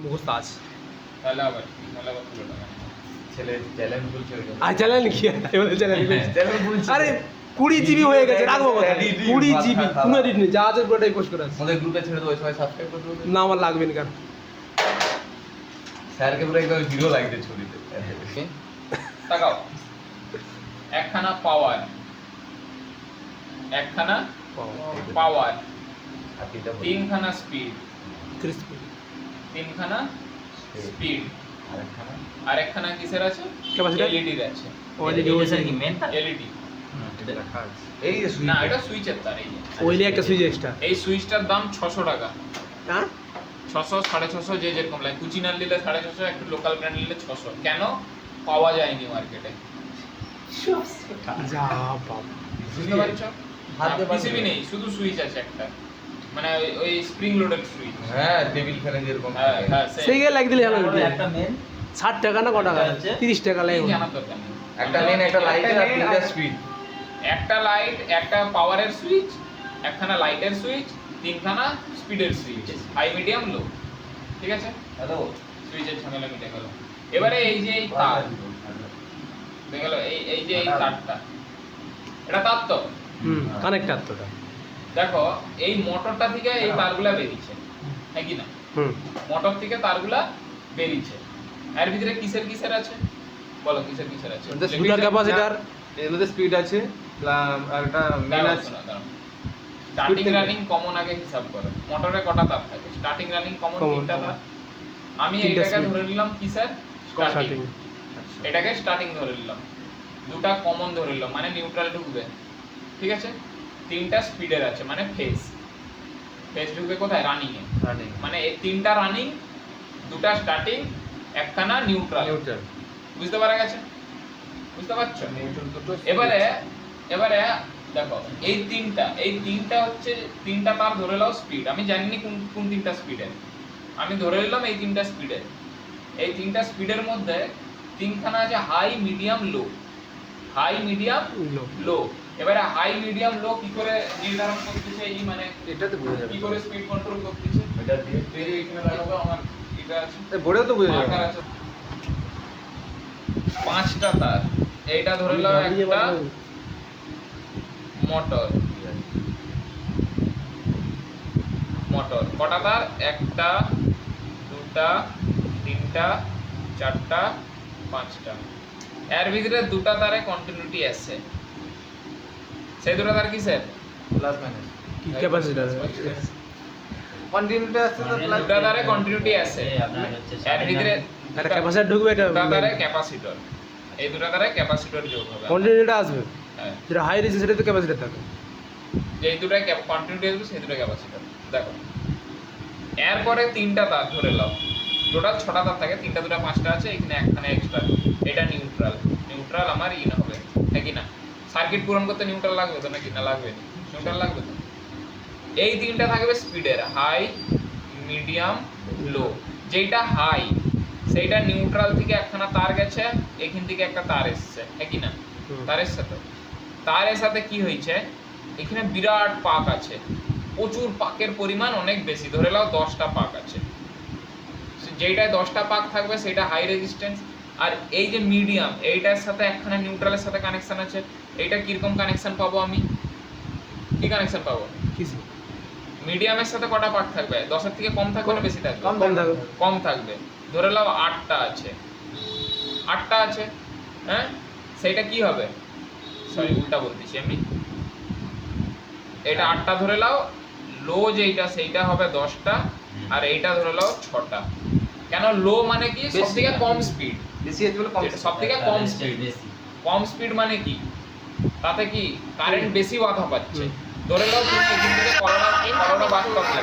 মুখস্থ আছে। তাহলে আবার কি? তাহলে আবার তুলে নেবে। ছেলে চ্যালেঞ্জ বলছে ওই জন্য। আর চ্যানেল কি বলে চ্যানেল চ্যালেঞ্জ বলছে। আরে 20 জিবি হয়ে গেছে, রাখবো কথা। Edit, 20 মাথা জিবি খারাপ। কোনো এডিট নেই, যা আছে পুরোটাই পোস্ট করা আছে। আমাদের গ্রুপে ছেড়ে দেবো, সবাই সাবস্ক্রাইব করে দেবো। না আমার লাগবে না কেন? স্যারকে পুরো একদম হিরো লাগছে ছবিতে। তাকাও। একখানা পাওয়ার, একখানা পাওয়ার, হাতিটা বলি। তিনখানা স্পিড, ক্রিসপি তিনখানা স্পিড, আরেকখানা আর একখানা কিসের আছে? Capacitor? এলইডির আছে। অলরেডি হয়েছে কি মেন? এলইডি এটা রাখা আছে। এই যে সুইচ। না, এটা সুইচের তার। এই যে ওইলে একটা সুইচ এক্সট্রা। এই সুইচটার দাম 600 টাকা। হ্যাঁ 600 650 যে যেরকম লাগে। কুচিনার নিলে 650, একটু লোকাল ব্র্যান্ড নিলে 600। কেন? পাওয়া যায়নি মার্কেটে। যা বাবা, বুঝতে পারছো? হাত দিয়ে পিসিবি নেই, শুধু সুইচ আছে একটা, মানে ওই স্প্রিং লোডেড সুইচ। হ্যাঁ, টেবিল ফ্যানে যেরকম হ্যাঁ থাকে। হ্যাঁ, সেই গিয়ে লাগ দিলে হলো একটা মেন 60 টাকা না কত টাকা? 30 টাকা লাগে। জানার দরকার নেই। একটা মেন, একটা লাইট আর তিনটা স্পিড। একটা লাইট, একটা পাওয়ারের সুইচ, একখানা লাইটের সুইচ, তিনখানা স্পিডের সুইচ, হাই মিডিয়াম লো। ঠিক আছে? হ্যালো। সুইচের ঝামেলা মিটে গেল। এবারে এই যে এই তার দেখে গেল, এই যে এই তারটা, এটা তার তো। কানেক্টর তো এটা। দেখো এই মোটরটা থেকে এই তারগুলা বেরিয়েছে, হ্যাঁ কি না? মোটর থেকে তারগুলা বেরিয়েছে। এর ভিতরে কিসের কিসের আছে বলো? কিসের কিসের আছে? দুটো ক্যাপাসিটর, এর মধ্যে স্পিড আছে আর একটা মেন আছে। স্টার্টিং রানিং কমন আগে হিসাব করো। মোটরে কটা তার থাকে? স্টার্টিং রানিং কমন তিনটা তার। আমি তিনটা এটাকে speed। ধরে নিলাম কিসের? স্টার্টিং। স্টার্টিং। এটাকে স্টার্টিং ধরে নিলাম, দুটা কমন ধরে নিলাম, মানে নিউট্রাল ঢুকবে। ঠিক আছে? তিনটা স্পিডের আছে, মানে ফেজ। ফেজ ঢুকবে কোথায়? রানিং এ। রানিং। মানে এই তিনটা রানিং, দুটা স্টার্টিং, একখানা নিউট্রাল। নিউট্রাল। বুঝতে পারা গেছে? বুঝতে পারছো? নিউট্রাল দুটো। এবারে দেখো এই তিনটা হচ্ছে তিনটা তার ধরে নাও স্পিড। আমি জানি না কোন তিনটা স্পিডের, আমি ধরে নিলাম এই তিনটা স্পিডের। এই তিনটা স্পিডের মধ্যে তিনখানা আছে high medium low. High medium low. এবারে হাই মিডিয়াম লো কি করে নির্ধারণ করতেছে? এই মানে এটাতে বোঝা যাবে। কি করে স্পিড কন্ট্রোল করতেছে? এটা দিয়ে এই যে এখানে লাগাবো, আমার এটা আছে, বোর্ডেও তো বোঝা মার্কার যাবে। আছে। পাঁচটা তার, এইটা ধরে নাও একটা মোটর। মোটর কটা তার? একটা, দুটা, তিনটা, চারটা, পাঁচটা। এর ভিতরে দুটা তারে কন্টিনিউটি আছে। সেই দুটা তার কিসের? Plus minus. কি ক্যাপাসিটর? কন্টিনিউটি আছে তো প্লাস। দুটা তারে কন্টিনিউটি আছে। এর ভিতরে একটা ক্যাপাসিটর ঢুকবে, এটা দুটা তারে ক্যাপাসিটর। এই দুটা তারে ক্যাপাসিটর যোগ হবে। কন্টিনিউটা আসবে। হ্যাঁ, যেটা হাই রেজিস্ট্যান্স সেটা তো ক্যাপাসিটর থাকে। যেই দুটায় কন্টিনিউটি আসবে সেই দুটা ক্যাপাসিটর। দেখো এরপরে তিনটা তার ধরে নাও, টোটাল 6টা তার থাকে, তিনটা দুটা 5টা আছে, এখানে একখানে এক্সট্রা। এটা নিউট্রাল। নিউট্রাল আমার ইন হবে, হ্যাঁ কি না? সার্কিট পূরণ করতে নিউট্রাল লাগবে তো নাকি? না লাগবে না, নিউট্রাল লাগবে তো। এই তিনটা থাকবে স্পিডের, হাই মিডিয়াম লো। যেটা হাই সেইটা নিউট্রাল থেকে একখানা তার গেছে, এখান থেকে একটা তার এসছে, হ্যাঁ কি না? তারের সাথে তারের সাথে কি হয়েছে? এখানে বিরাট পাক আছে, প্রচুর পাকের পরিমাণ অনেক বেশি। ধরে নাও 10টা পাক আছে, যেটায় 10টা পাক থাকবে সেটা হাই রেজিস্ট্যান্স। আর এই যে মিডিয়াম, এইটার সাথে একখানা নিউট্রালের সাথে কানেকশন আছে। এইটা কিরকম কানেকশন পাবো আমি? কি কানেকশন পাবো? কিছু মিডিয়ামের সাথে কটা পাক থাকবে? 10-এর থেকে কম থাকবে না বেশি থাকবে? কম থাকবে। কম থাকবে। ধরে নাও 8টা আছে, 8টা আছে, হ্যাঁ? সেইটা কি হবে? সরি, উল্টা বলতেছি আমি। এটা 8টা ধরে নাও, লো যেইটা সেইটা হবে 10টা, আর এইটা ধরে নাও 6টা। কেন লো মানে কি? সবথেকে কম স্পিড। বেশি আছে বলে কম। সবথেকে কম স্পিড। কম স্পিড মানে কি? তাতে কি কারেন্ট বেশি বাধা পাচ্ছে। ধরে নাও তুমি এখান থেকে করোনা বাদ করলে